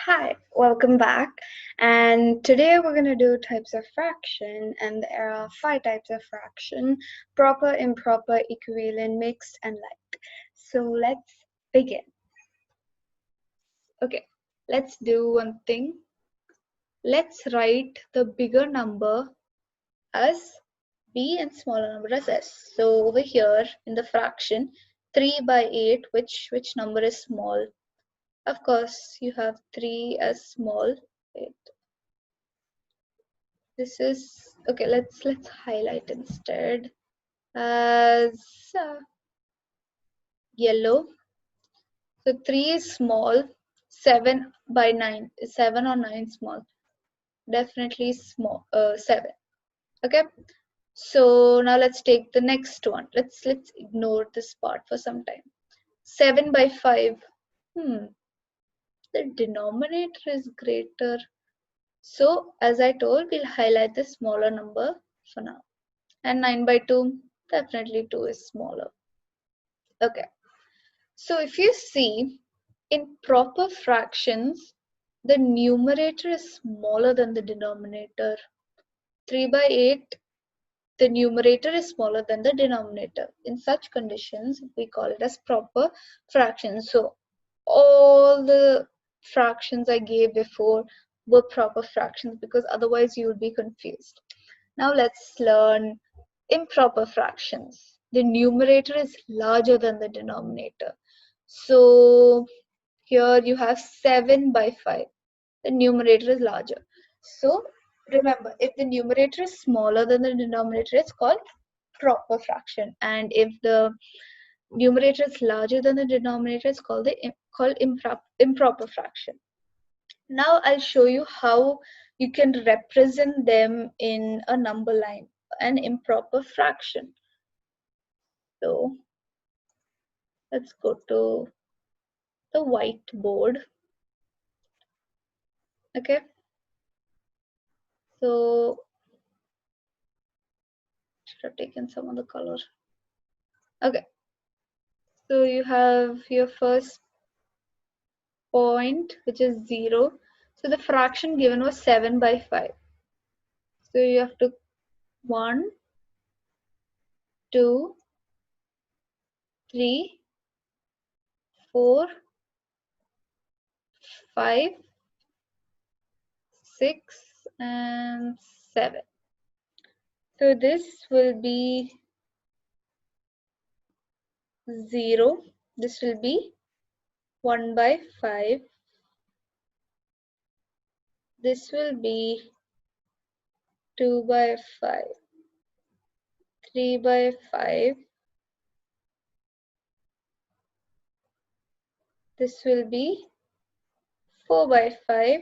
Hi, welcome back. And today we're going to do types of fraction, and there are 5 types of fraction: proper, improper, equivalent, mixed, and like. So let's begin. Okay, let's do one thing. Let's write the bigger number as b and smaller number as s. So over here in the fraction, 3 by 8, which number is small? Of course, you have 3 as small. Wait. This is okay. Let's highlight instead as yellow. So 3 is small. 7 by 9 is 7 or 9 small. Definitely small. 7. Okay. So now let's take the next one. Let's ignore this part for some time. 7 by 5. The denominator is greater. So as I told, we'll highlight the smaller number for now. And 9 by 2, definitely 2 is smaller. Okay, so if you see in proper fractions, the numerator is smaller than the denominator. 3 by 8, the numerator is smaller than the denominator. In such conditions, we call it as proper fractions. So all the fractions I gave before were proper fractions, because otherwise you would be confused. Now let's learn improper fractions. The numerator is larger than the denominator. So here you have 7 by 5. The numerator is larger. So remember, if the numerator is smaller than the denominator, it's called proper fraction. And if the numerator is larger than the denominator, it's called improper fraction. Now I'll show you how you can represent them in a number line, an improper fraction. So let's go to the whiteboard. Okay. So should have taken some of the color. Okay. So you have your first point, which is 0. So the fraction given was 7 by 5. So you have to 1, 2, 3, 4, 5, 6, and 7. So this will be 0. This will be 1 by 5. This will be 2 by 5. 3 by 5. This will be 4 by 5.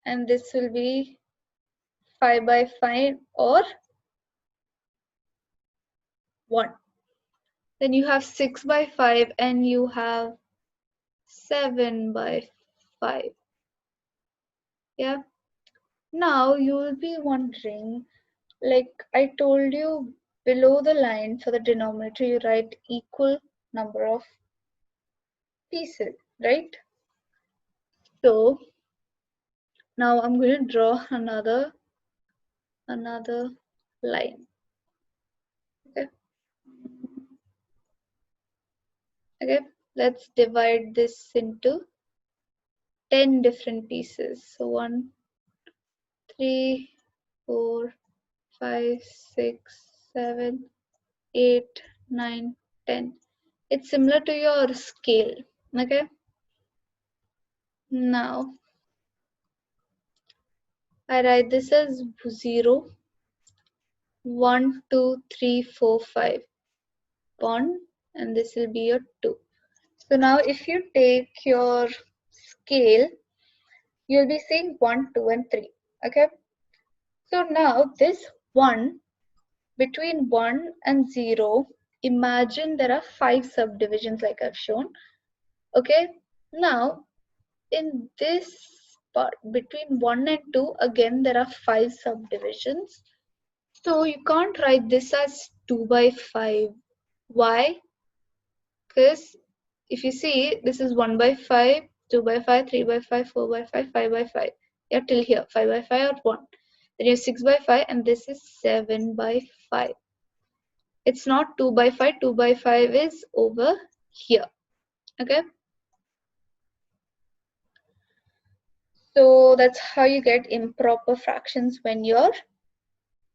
And this will be 5 by 5 or 1. Then you have 6 by 5 and you have 7 by 5. Yeah. Now you will be wondering, like I told you, below the line for the denominator, you write equal number of pieces, right? So now I'm going to draw another line. Okay. Okay, let's divide this into 10 different pieces. So 1, 3, 4, 5, 6, 7, 8, 9, 10. It's similar to your scale. Okay. Now I write this as 0, 1, 2, 3, 4, 5. 1, and this will be your 2. So now if you take your scale, you'll be seeing 1, 2, and 3. Okay. So now this 1, between 1 and 0, imagine there are 5 subdivisions like I've shown. Okay. Now in this part between 1 and 2, again there are 5 subdivisions. So you can't write this as 2 by 5. Why? Because if you see, this is 1 by 5, 2 by 5, 3 by 5, 4 by 5, 5 by 5. Yeah, till here, 5 by 5 or 1. Then you have 6 by 5 and this is 7 by 5. It's not 2 by 5, 2 by 5 is over here. Okay. So that's how you get improper fractions when your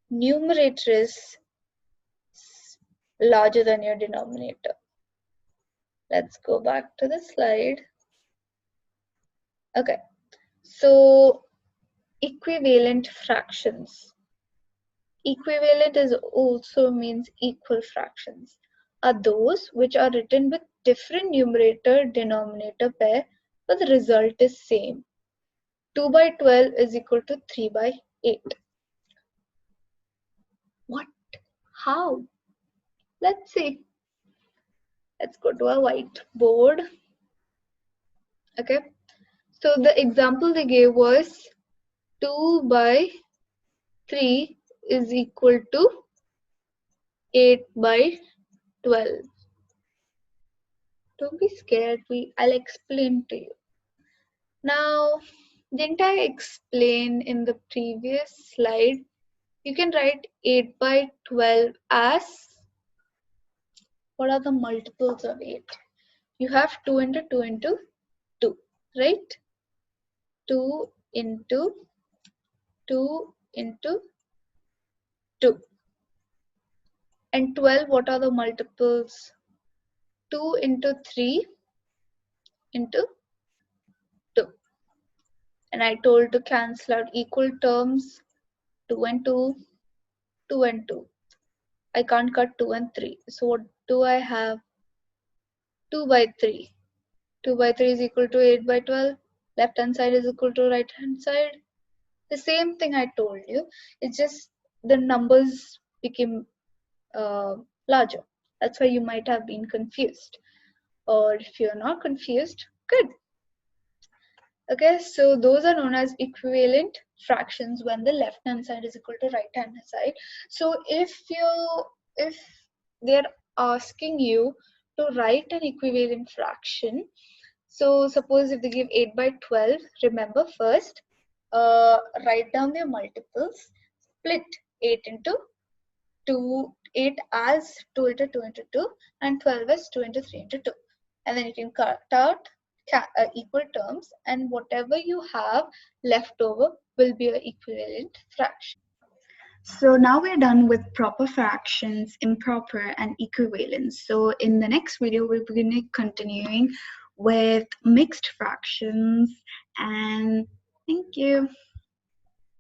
numerator is larger than your denominator. Let's go back to the slide. Okay, so equivalent fractions. Equivalent is also means equal fractions are those which are written with different numerator denominator pair but the result is same. 2 by 12 is equal to 3 by 8. What? How? Let's see. Let's go to a whiteboard. Okay, so the example they gave was 2 by 3 is equal to 8 by 12. Don't be scared, I'll explain to you. Now, didn't I explain in the previous slide? You can write 8 by 12 as, what are the multiples of 8? You have 2 into 2 into 2, right? 2 into 2 into 2. And 12, what are the multiples? 2 into 3 into 2. And I told to cancel out equal terms, 2 and 2, 2 and 2. I can't cut 2 and 3. So what do I have? 2 by 3. 2 by 3 is equal to 8 by 12. Left hand side is equal to right hand side. The same thing I told you. It's just the numbers became larger. That's why you might have been confused. Or if you're not confused, good. Okay, so those are known as equivalent fractions when the left hand side is equal to right hand side. So if they're asking you to write an equivalent fraction, so suppose if they give 8 by 12, remember first write down their multiples, split 8 into 2, 8 as 2 into 2 into 2 and 12 as 2 into 3 into 2. And then you can cut out equal terms and whatever you have left over will be an equivalent fraction. So now we're done with proper fractions, improper and equivalence. So in the next video, we're going to continuing with mixed fractions and thank you.